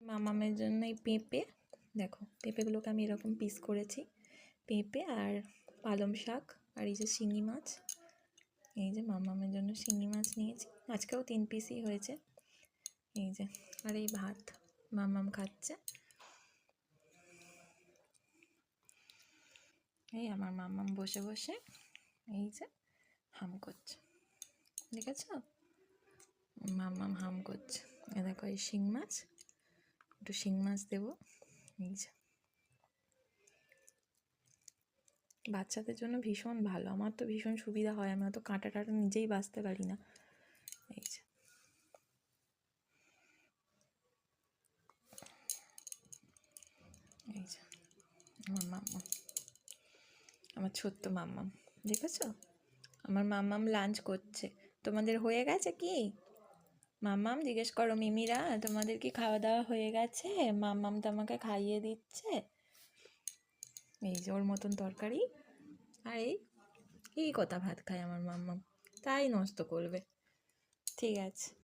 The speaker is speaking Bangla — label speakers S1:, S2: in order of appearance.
S1: মামামের জন্য এই পেঁপে, দেখো পেঁপেগুলোকে আমি এরকম পিস করেছি, পেঁপে আর পালং শাক আর এই যে শিঙি মাছ, এই যে মামামের জন্য শিঙি মাছ নিয়েছি, আজকেও 3 পিসই হয়েছে। এই যে আর এই ভাত মামাম খাচ্ছে। এই আমার মামাম বসে বসে এই যে হাম করছে, দেখেছ মামাম হাম করছে। এ দেখো এই শিং মাছ, একটু শিং মাছ দেবো। এই যে বাচ্চাদের জন্য ভীষণ ভালো, আমার তো ভীষণ সুবিধা হয়, আমি অত কাঁটা টাটা নিজেই বাছতে পারি না। এই যে এই যে আমার মাম্মাম, আমার ছোট্ট মাম্মাম, দেখেছো আমার মাম্মাম লাঞ্চ করছে। তোমাদের হয়ে গেছে কি মাম্মাম? জিজ্ঞেস করো মিমিরা, তোমাদের কি খাওয়া দাওয়া হয়ে গেছে? মাম্মাম তো আমাকে খাইয়ে দিচ্ছে। এই যে ওর মতন তরকারি, আর এই কথা ভাত খায় আমার মাম্মাম, তাই নষ্ট করবে। ঠিক আছে।